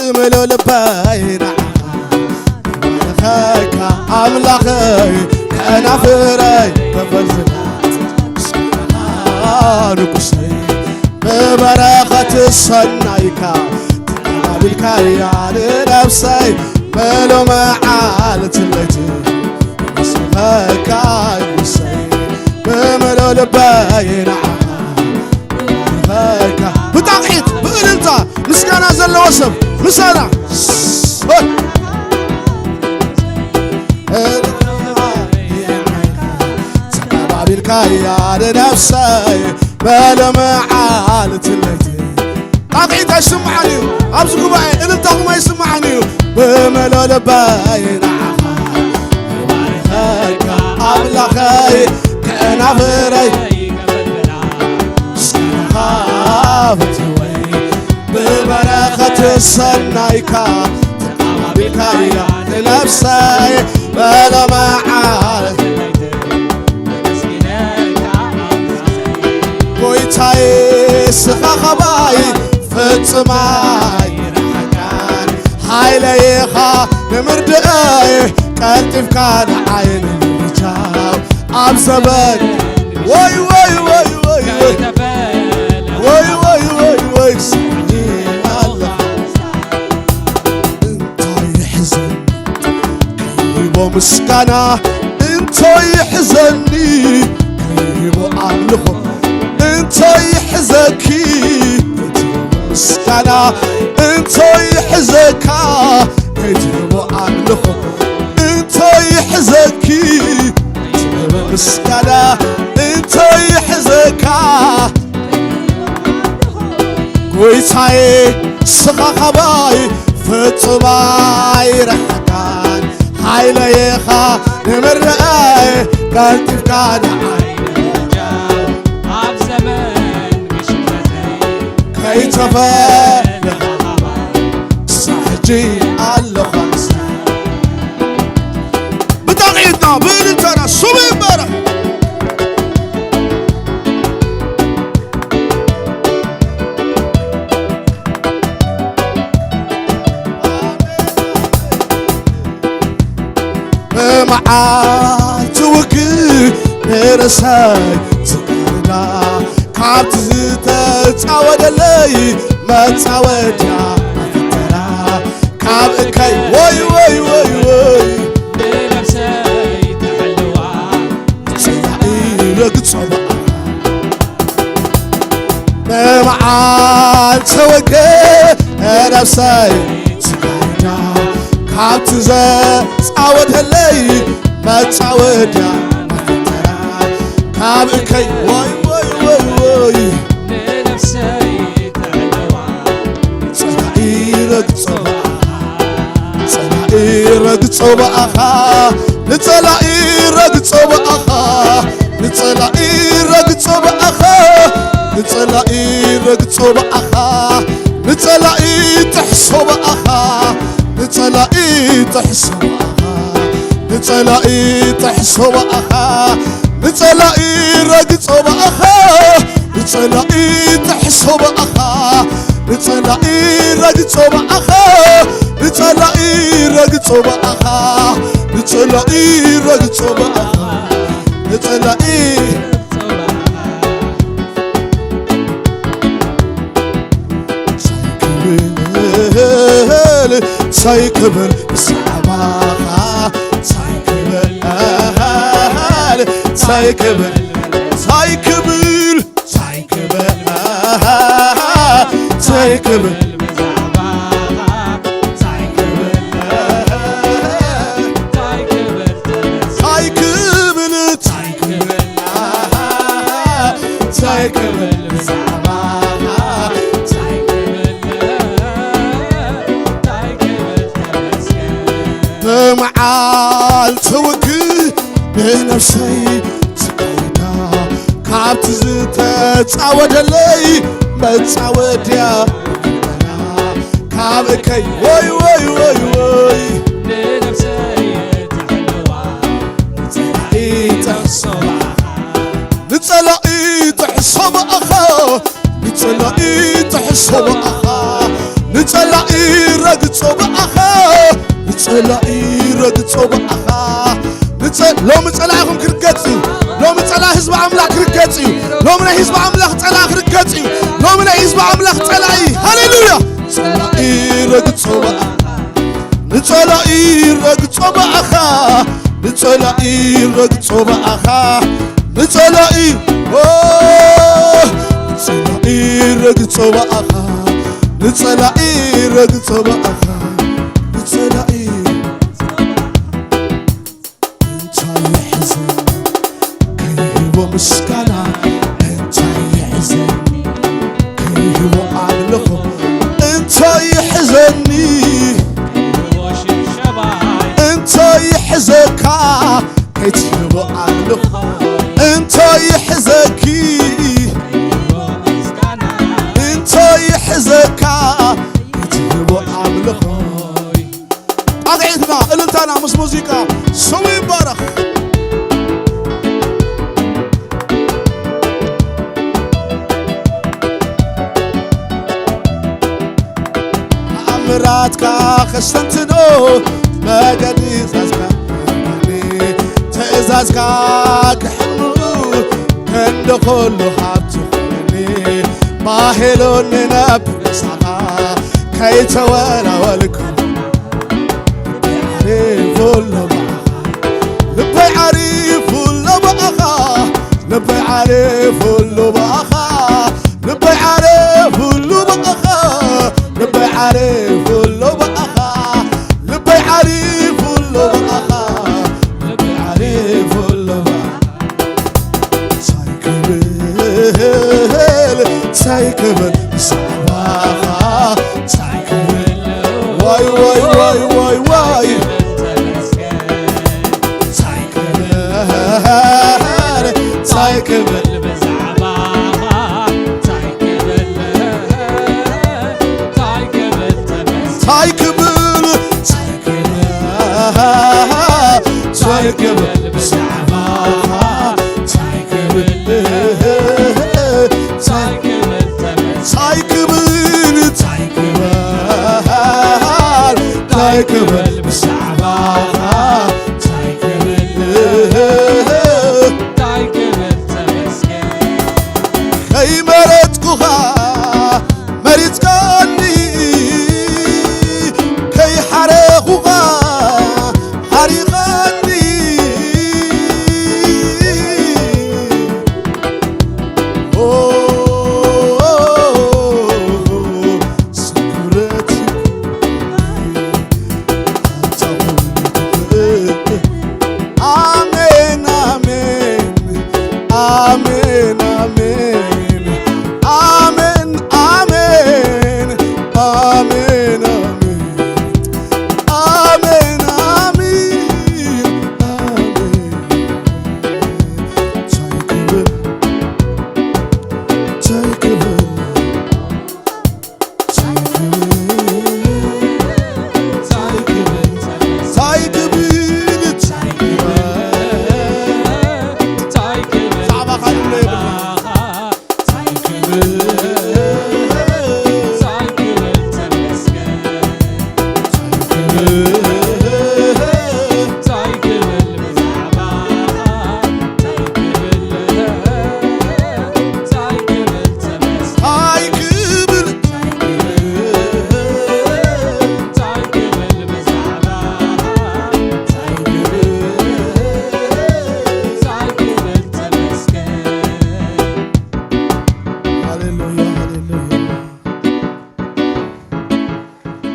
بملو لباينا خاكا أملاخي أنا فري بفرزنات نقصي ببركة الصنايكا بالكايا لنفسي ملو معالة الليتي خاكا نقصي بملو لباينا خاكا بتعقيد بقلنتا مسكانا زل وسب مسانا بالكايا لنفسي بلا معالة الليتي قاطعيت يسمعني أبزقوا معي إلتهم ما يسمعني بملو لباين أبلغي كأنا فري خافت وي ببركة الصنايكا بالكايا لنفسي بلا معالة قويتاي سخاخباي فتسماي رحكان حيليخا نمردئي كالتف كان عين الرجاو عم زبن وي وي وي وي وي وي وي وي سعني الله انتو يحزن كيبو مسكانا انتو يحزني كيبو عملخو انتو يحزكي مسكانا انتو يحزكا كيجيبو عملخو انتو يحزكي مسكانا انتو يحزكا قويتاي سخاخباي فتباي رحكان حيليخا نمرقاي كالتف كان كيتفا صحجي على خمسة بتقعيدنا بلنتنا صبي مبارك معات وقي نرساي تقعنا كابت تتعود لي ما تعود يا مفترا كابكي وي وي وي وي بنفسي تحلوى تسعيرك صبا معان توقي نفسي تقعنا كابت تتعود لي ما تعود يا مفترا كابكي وي وي وي وي رق صباخا نتلاقي رق صباخا نتلاقي رق صباخا نتلاقي رق صباخا نتلاقي تحسب اخا نتلاقي تحسب اخا نتلاقي تحسب اخا نتلاقي رق صباخا نتلاقي تحسب اخا نتلاقي رق صباخا نتلاقي رق صباخا نتلاقي رق صباخا نتلاقي سايكبل ساباخا سايكبل سايكبل سايكبل سايكبل سايكبل بمعال توقي بنفسي تقيدا كابت زيتا تعود لي ما تعود يا كابكي وي وي وي وي بنفسي تحلوى نتلاقي تحسب نتلاقي تحسب أخا نتلاقي تحسب أخا ንጸላኢ ረግጾ በኣኻ ንጸላኢ ረግጾ በኣኻ ሎሚ ጸላኢኹም ክርገጽ እዩ ሎሚ ጸላኢ ህዝቢ ኣምላኽ ክርገጽ እዩ ሎሚ ናይ ህዝቢ ኣምላኽ ጸላኢ ክርገጽ እዩ ሎሚ ናይ ህዝቢ ኣምላኽ ጸላኢ ሃሌሉያ ጸላኢ ረግጾ በኣኻ ንጸላኢ ረግጾ በኣኻ ንጸላኢ ረግጾ በኣኻ ንጸላኢ ንጸላኢ ረግጾ በኣኻ ንጸላኢ ረግጾ በኣኻ ንጸላኢ እንታይ ይሕዘን ከይህቦ ምስጋና እንታይ ይሕዘን ከይህቦ ኣምልኾ እንታይ ይሕዘኒ እንታይ ይሕዘካ ከይትህቦ ኣምልኾ እንታይ ይሕዘኪ እንታይ ይሕዘካ ከይትህቦ ኣምልኾ ኣግዒትና እልልታና ምስ ሙዚቃ ስሙ ይባረኽ ተኣምራትካ ከስተንትኖ መገዲ ትእዛዝካ ክሕኑ ከንዶ ኹሉ ሃብቲ ኾነኒ ማሄሎ ንነብር ንሳኻ ከይተወላወልኩ ልበይ ዓሪፉሎ በኣኻ ልበይ ዓሪፉሎ በኣኻ ልበይ ዓሪፉሎ በኣኻ ልበይ ዓሪፉሎ በኣኻ ልበይ ዓሪፉሎ በኣኻ ልበይ ዓሪፉሎ ሳይክብል ብዛዕባኻ ሳይክብል ዋይ ዋይ ዋይ ዋይ ዋይ ሳይክብል ብዛዕባኻ ሳይክብል ሳይክብል ሳይክብል ብዛዕባኻ ሳይክብል ሳይክብል ሳይክብል ብዛዕባኻ ከይመረጥኩኻ መሪፅካኒ ከይሓረኹኻ ሓሪኻኒ ስክረት ኣሜን ኣሜን ኣሜን ኣሜን አሜን አሜን አሜን አሜን አሜን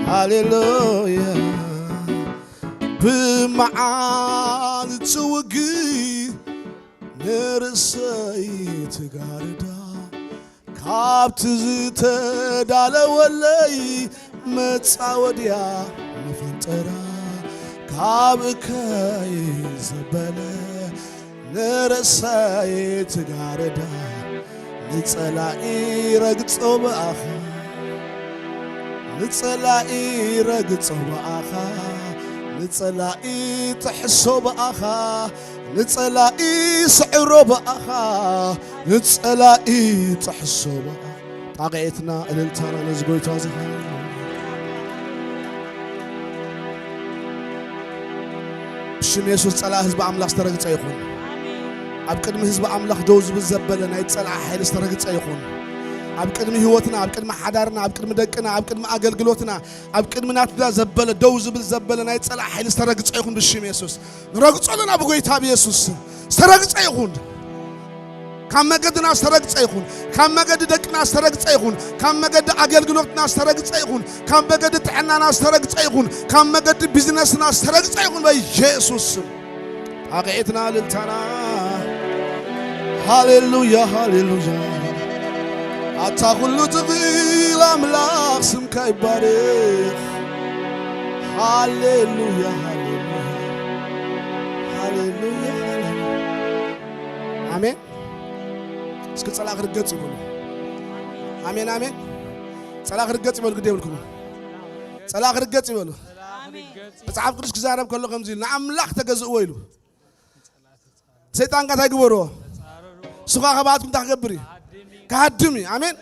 ሃሌሉያ ብመዓልቲ ውግእ ንርእሰይ ትጋርዳ ካብቲ ዝተዳለወለይ መጻወድያ መፈንጠራ ካብከይ ዘበለ ንርእሰይ ትጋርዳ ንጸላኢ ረግጾ በኣኻ ንጸላኢ ረግጾ በኣኻ ንጸላኢ ጥሕሶ በኣኻ ንጸላኢ ስዕሮ በኣኻ ንጸላኢ ጥሕሶ በኣኻ ጣቂዕትና እልልታና ነዚ ጎይታ ዝሃ ብሽም ኢየሱስ ጸላ ህዝቢ ኣምላኽ ዝተረግጸ ይኹን ኣብ ቅድሚ ህዝቢ ኣምላኽ ደው ዝብል ዘበለ ናይ ጸላእ ሓይሊ ዝተረግጸ ይኹን ኣብ ቅድሚ ህይወትና ኣብ ቅድሚ ሓዳርና ኣብ ቅድሚ ደቅና ኣብ ቅድሚ ኣገልግሎትና ኣብ ቅድሚ ናትና ዘበለ ደው ዝብል ዘበለ ናይ ጸላእ ሓይሊ ዝተረግጸ ይኹን ብሽም ኢየሱስ ንረግጸሉና ብጎይታ ብኢየሱስ ዝተረግጸ ይኹን ካብ መገድና ዝተረግጸ ይኹን ካብ መገዲ ደቅና ዝተረግጸ ይኹን ካብ መገዲ ኣገልግሎትና ዝተረግጸ ይኹን ካብ መገዲ ጥዕናና ዝተረግጸ ይኹን ካብ መገዲ ቢዝነስና ዝተረግጸ ይኹን በኢየሱስ ኣቕዒትና ልልታና ሃሌሉያ ሃሌሉያ ኣታ ኩሉ ትኽእል ኣምላኽ ስምካ ይባርኽ ሃሌሉያ ሃሌሉያ ሃሌሉያ ኣሜን እስኪ ጸላእ ክርገጽ ይበሉ ኣሜን ኣሜን ጸላእ ክርገጽ ይበሉ ግደ ይብልኩም ጸላእ ክርገጽ ይበሉ መጽሓፍ ቅዱስ ክዛረብ ከሎ ከምዚ ኢሉ ንኣምላኽ ተገዝእዎ ኢሉ ሰይጣን እንታይ ግበርዎ ስኻ ኸባትኩም እንታይ ክገብር እዩ كهدمي آمين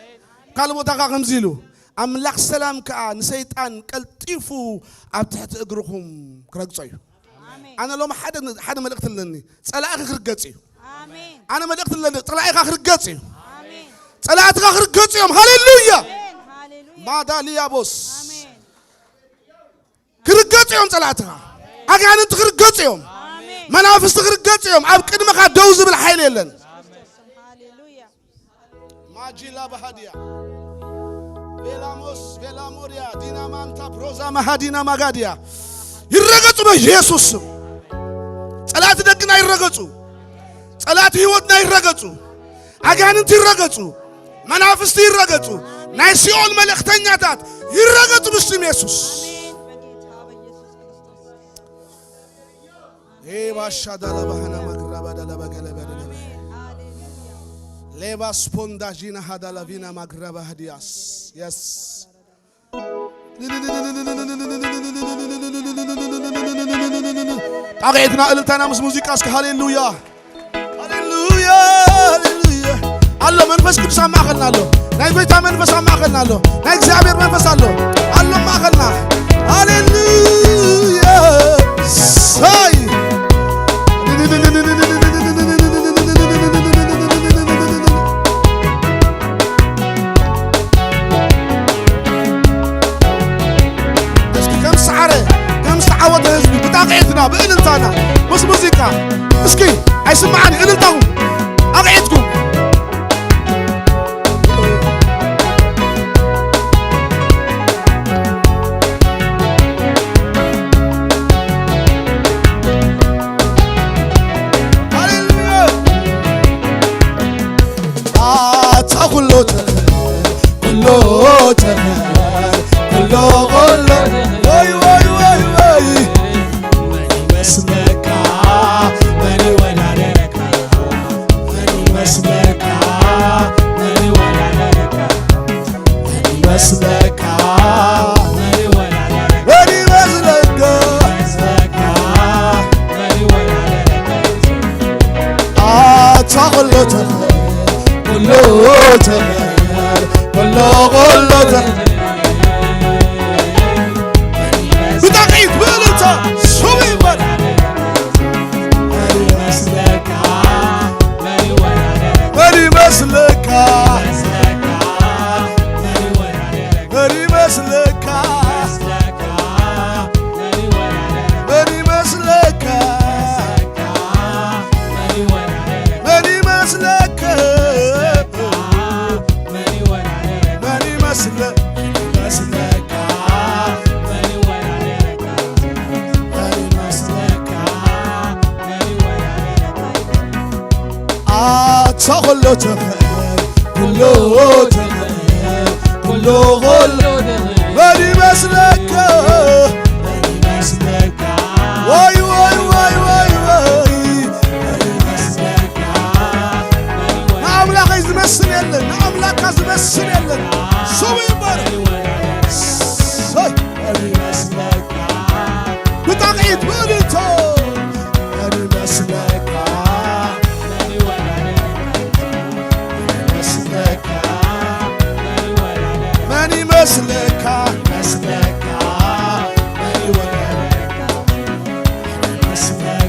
كلمة تاعك خمزيلو أملاك سلام كا نسيطان كالتيفو أبتحت أجرهم كرجعيو أنا لو ما حدا ملقت لني سأل آخر كرجعيو أنا ملقت لني طلع آخر كرجعيو طلعت آخر كرجعيو هاليلويا ما دالي يا بوس كرجعيو طلعتها أجي أنت كرجعيو منافس كرجعيو أبكر ما خد دوز بالحيل يلن ماجيلا بهاديا فيلاموس فيلاموريا دينامانتا بروزا مهادينا مغاديا يرغصوا بيسوس صلاه دقنا يرغصوا صلاه هيوتنا يرغصوا اغاننت يرغصوا منافست يرغصوا ناي سيول ملختኛታት ይረገጡ በስም ኢየሱስ ባሻዳላ ባህና ማግራባዳላ በገለበደ Leva spondagina hadalavina magraba hadias. Yes. أغيثنا إلتنا مس موسيقى أسك هاليلويا هاليلويا هاليلويا الله منفس كل سام ما خلنا له نايك بيتا منفس ما خلنا له نايك زعبير منفس له الله ما خلنا هاليلويا ساي بتاقيتنا بإلتانا بس موسيقى اسكي هيسمعني إلتاهم أقعدكم هاليلويا كله تغير كله غلط واي واي واي واي مسلكا ماني ولا لك ماني مسلكا ماني ولا لك ماني مسلكا ماني ولا لك ماني مسلكا ماني ولا لك كله تغير كله غلط بتعقيد بلتا شوي بنا ماني مسلكا ماني مسلكا ماني مسلكا ماني مسلكا ماني مسلكا ماني مسلكا كله تغير كله تغير كله غلط ماني مسلكا ماني مسلكا واي واي واي واي واي ماني مسلكا نعم لا غيز مسن يلن نعم لا كاز مسن يلن شو يبر ماني مسلكا بتعقيد بوليتو ماني مسلكا ماني مسلكا مسلكا ماني ولا لك ماني مسلكا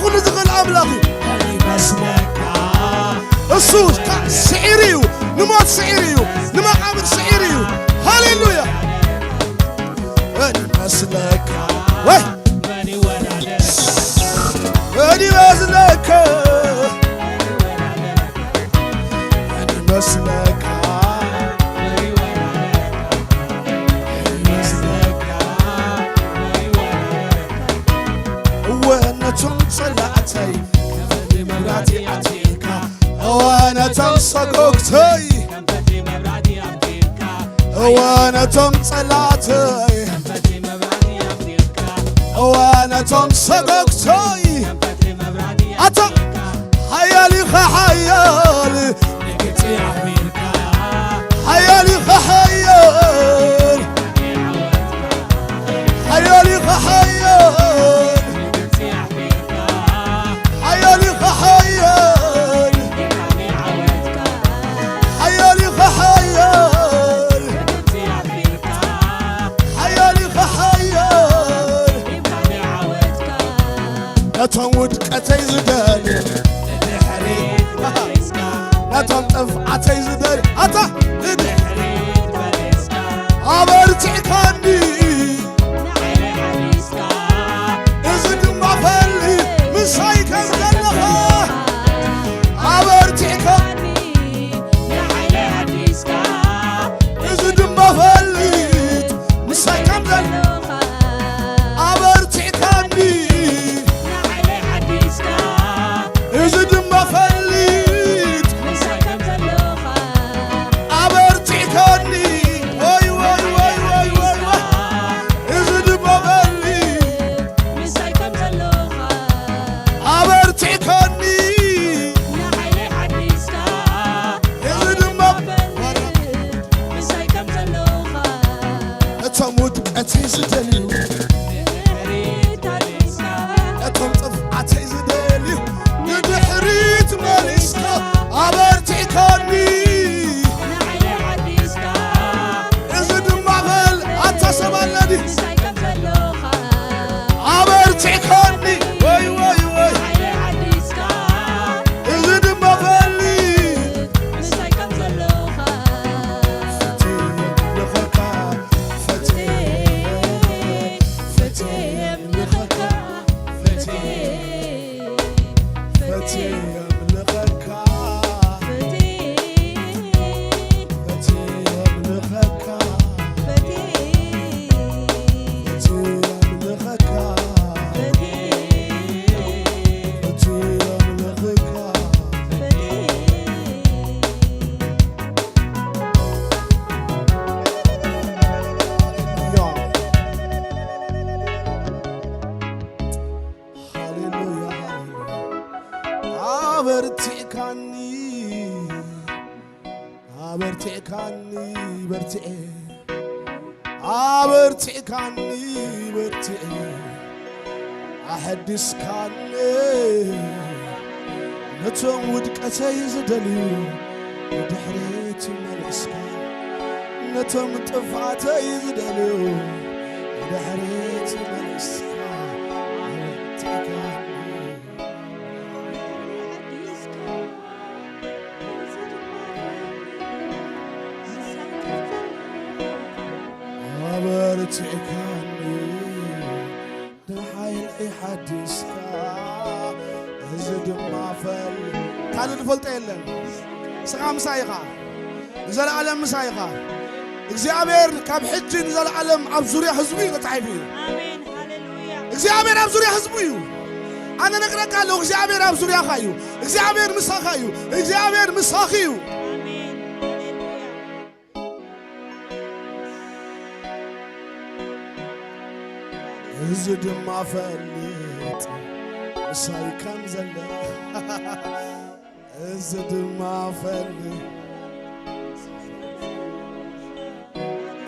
كل زغل أملاكي أني مسلك السوس سعيريو نموت سعيريو نما عامل سعيريو هاليلويا أني مسلك وي ماني ولا لك أني مسلك أني مسلك ماني ولا لك أني مسلك ماني ولا لك وانا تنصلعتي كفتي مبراتي أبكيك وانا تنصقوكتي كفتي مبراتي أبكيك وانا تنصلعتي كفتي مبراتي أبكيك وانا تنصقوكتي كفتي مبراتي أتا حيالي خحيالي نقتي عبيرك حيالي خحيال حيالي خحيال نقتي عبيرك حيالي خحيال نقتي عودك حيالي خحيال نقتي عبيرك حيالي خحيال نقتي عودك نتمود كتي زدالي الحريق بالرزق نتم عتي زدالي أتا الحريق بالرزق عبرتي كاني نعلي حديثك إذن ما فلي مسايك الزلخة عبرتي كاني نعلي حديثك إذن ما فليت مسايك الزلخة عبرتي كاني نعلي حديثك إذن ما فليت مسكم زلوخة عبرتي كاني وي وي وي وي وي وي إذن ما فليت مسكم زلوخة عبرتي كاني نعلي حديثك إذن ما مسكم زلوخة تمود كتي زدالي حريت حديثك أتم طفعتي زدالي ندحريت مالسكا عبرتي كاني نعلي حديثك إذن ما فل أتصب الذي مسكم زلوخة عبرتي كاني وي وي وي نعلي حديثك إذن ما فلي مسكم زلوخة لخكا فتي فتي يملخك فتي فتي لخكا فتي فتي لخكا فتي فتي لخكا فتي لخكا هاليلويا عبرتيكاني برتئي أحدثكاني نتوم ودكتي زدليو ودحريتي ملسكان نتوم طفعتي زدليو ودحريتي ملسكان عبرتيكاني دحيل يحدثك زد ما فل تعالوا نفلط يلن سقا مسايقا نزل عالم مسايقا እግዚአብሔር ካብ ሕጂ ንዘለዓለም ኣብ ዙርያ ህዝቡ እዩ ተጻሒፉ እዩ آمين هللويا እግዚአብሔር ኣብ ዙርያ ህዝቡ እዩ ኣነ ነግረካ ኣለሁ እግዚአብሔር ኣብ ዙርያኻ እዩ እግዚአብሔር ምሳኻ እዩ እግዚአብሔር ምሳኺ እዩ آمين هللويا እዚ ድማ ፈልጥ ምሳይ ከም ዘሎ እዚ ድማ ፈልጥ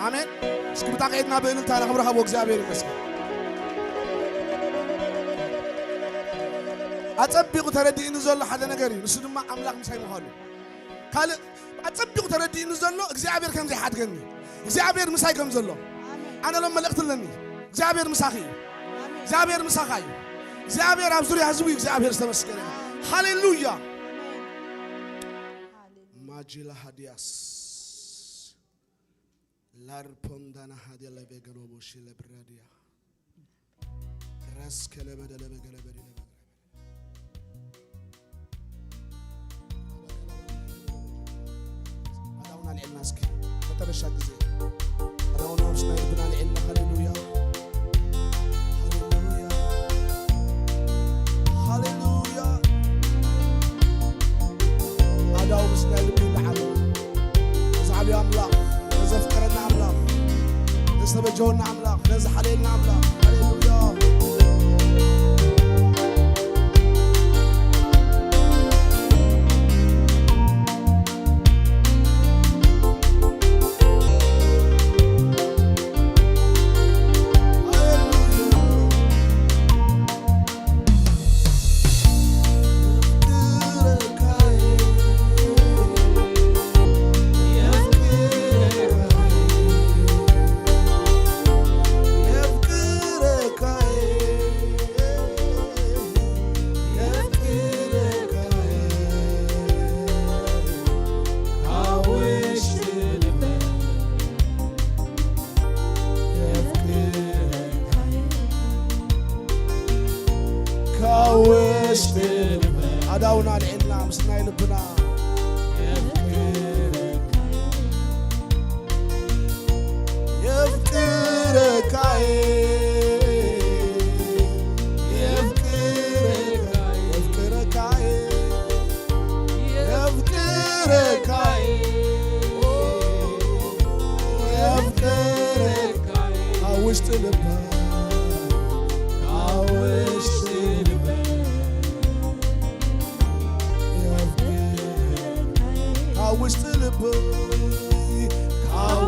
አሜን እስኪ ብጣቂትና ብእልልታ ነኽብረኸቦ እግዚአብሔር ይመስገን ኣጸቢቑ ተረዲእኒ ዘሎ ሓደ ነገር እዩ ንሱ ድማ ኣምላኽ ምሳይ ምዃኑ ካልእ ኣጸቢቑ ተረዲእኒ ዘሎ እግዚአብሔር ከም ዘይሓድገኒ እግዚአብሔር ምሳይ ከም ዘሎ ኣነ ሎም መልእኽቲ ኣለኒ እግዚአብሔር ምሳኺ እዩ እግዚአብሔር ምሳኻ እዩ እግዚአብሔር ኣብ ዙርያ ህዝቡ እግዚአብሔር ዝተመስገነ ሃሌሉያ ማጂላ ሃዲያስ ላርፖንዳና ሃዲያ ለበገሎቦሽ ለብራዲያ ራስ ከለበደለ በገለበደ አዳውና ለእናስኪ ከተበሻ ጊዜ አዳውና ውስጥ ልብና ለእና ሃሌሉያ ሃሌሉያ አዳው ምስና ልብና ለዓለ ዘዓቢ አምላክ ዘፍቀረና አምላክ ዘስተበጀውና አምላክ ዘሐለልና አምላክ ሃሌሉያ አዳውና ለእና ምስናይ ልብና የፍቅርካዬ ውስጥ ልብ ውስጥ ልብ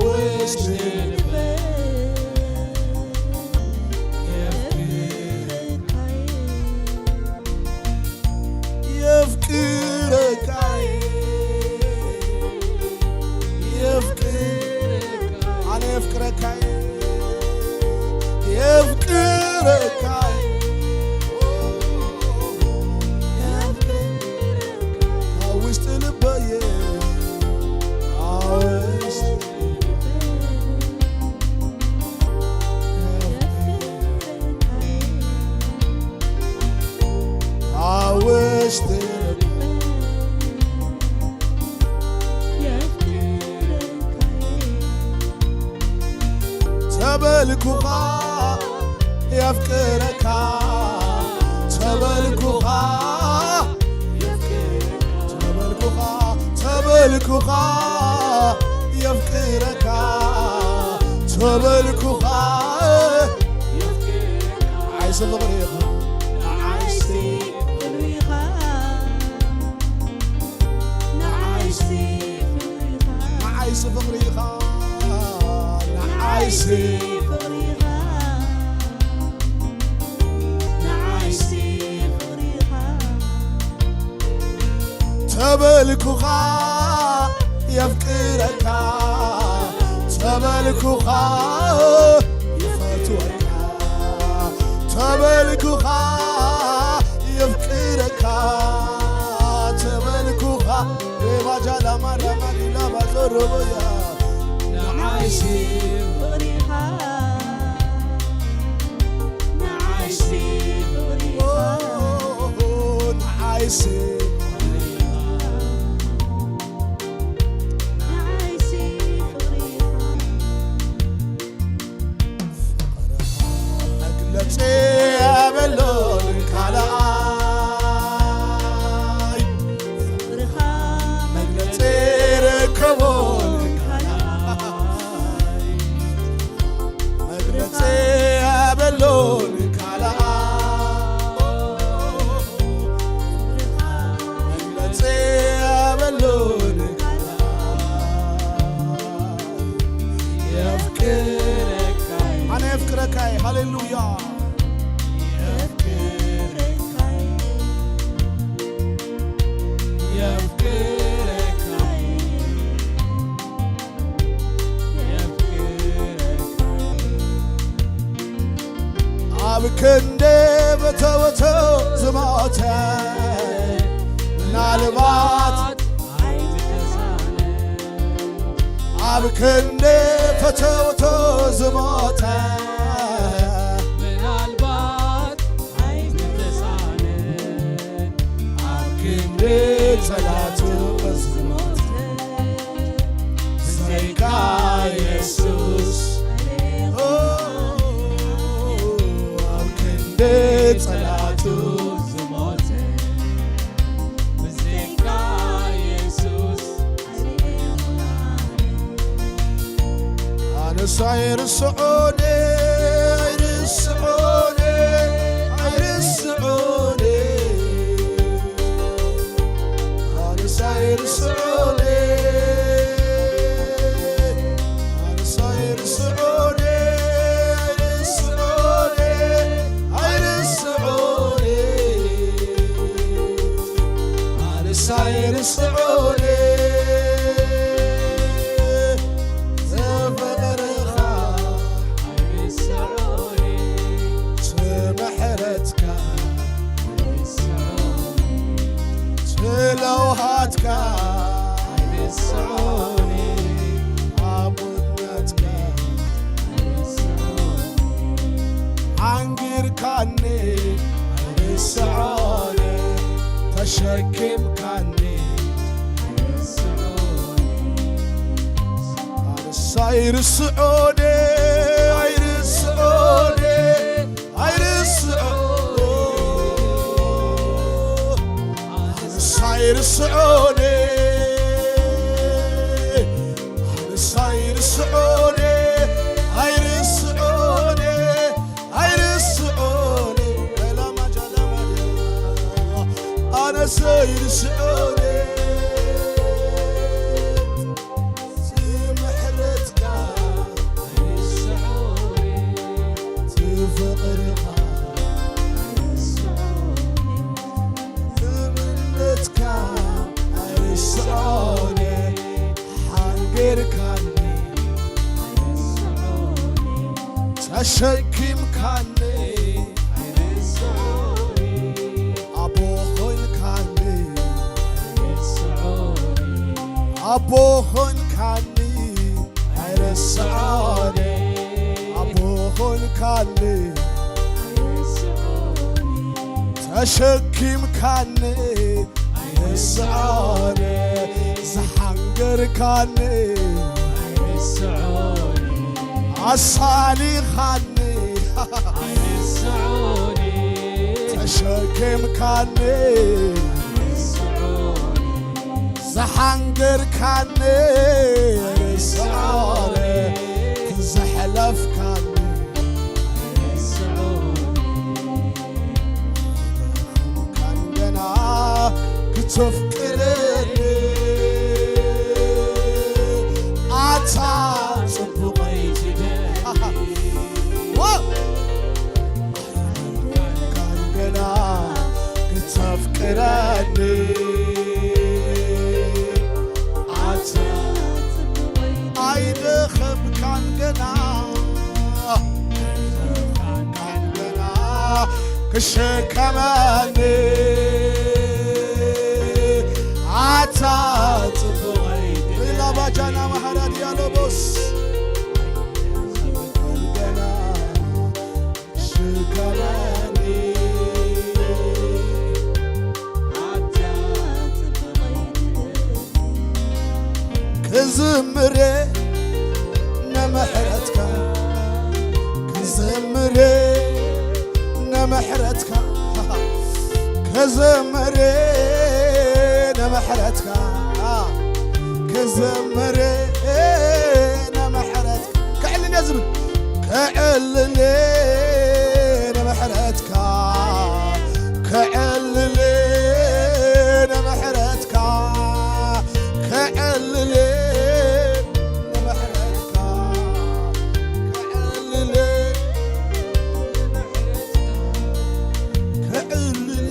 ውስጥ ልብ የፍቅርካዬ አነ የፍቅርካዬ የፍቅርካዬ ውስጥ ልበየ ተበልኩኻ የፍቅረካ ተበልኩኻ ተበልኩኻ የፍቅረካ ተበልኩኻ عايز الغريقة عايز الغريقة عايز تبلكوخا يفكرك تبلكوخا يفتوك تبلكوخا يفكرك تبلكوخا ريباجا لما لما لما زربيا نعيشي فريحة نعيشي فريحة نعيشي ኣብ ክንዲ ፈተውቶ ዝሞተ ምናልባት አይተሳነን ኣብ ክንዲ ጸላቱ ዝሞተ ዘይካ ኢየሱስ ኣብ ክንዲ ጸላቱ ዝሞተ ብዘይካ ኢየሱስ ኣነሳ ይርስዑኒ ይርስዑኒ ይርስዑኒ ኣነሳ ይርስዑኒ ኣነሳ ይርስዑኒ ይርስዑኒ ይርስዑኒ ኣነሳ ይርስዑኒ ዘፈቀረኻ አይርስዑኒ ትምሕረትካ አይርስዑኒ ትለውሃትካ አይርስዑኒ ኣቡነትካ ዓንጊርካኒ አይርስዖኒ ተሸኪምካኒ ኣነሳ ይርስዑኒ አይርስዑኒ አይርስዑኒ ኣነሳ ይርስዑኒ ኣነሳ ይርስዑኒ አይርስዑኒ አይርስዑኒ ኤላማጃላማያ ኣነሳ ይርስዑኒ ትምሕረትካ ትፍቕርኻ ትምነትካ አይርስዑኒ ሓንጊርካኒ ተሸኪምካኒ ኣቦ ኾንካኒ ኣቦ ኾንካኒ አይርስዑኒ ኣቦ ኾንካኒ ተሸኪምካኒ አይርስዑኒ ዝሓንገርካኒ ኣሳሊኻኒ ተሸኪምካኒ ዝሓንገርካኒ አይርስዑኒ ትዘሕለፍካኒ ካንገና ክትፍቅረኒ ኣታ ጽቡቐይቲ ካንገና ክትፍቅረኒ ኣታ ኣይድኸም ካንገና ካንገና ክሸከመኒ ኣታ ጽቡቐይቲ ኢላባጃና ማሃራድ ያሎቦስ ካንገና ክሸከመኒ ክዝምሬ ነምሕረትካ ክዝምሬ ነምሕረትካ ክዝምሬ ነምሕረትካ ክዝምሬ ነምሕረትካ ክዕልል እየ ዝብል ክዕልል ነምሕረትካ ክዕልል ነምሕረትካ ክዕልል ነምሕረትካ ክዕልል ክዕልል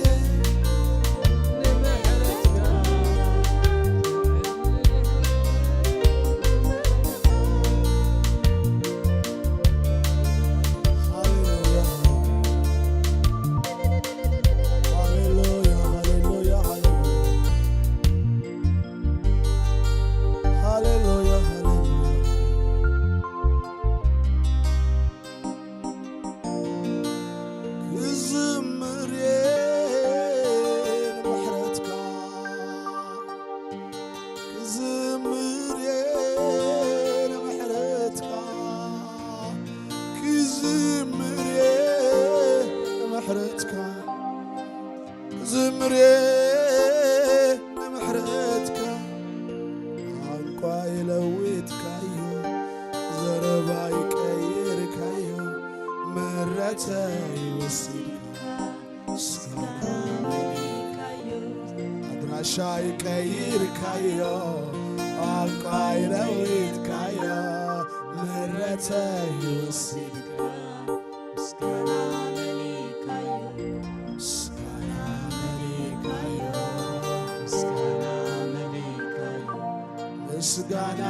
ምሕረት ይወስድካ ምስጋና አድራሻ ይቀይርካዮ ቋንቋ ይለውጥካዮ ምሕረት ይወስድካ ምስጋና ለሊካዮ ምስጋና ለሊካዮ ምስጋና ለሊካዮ ምስጋና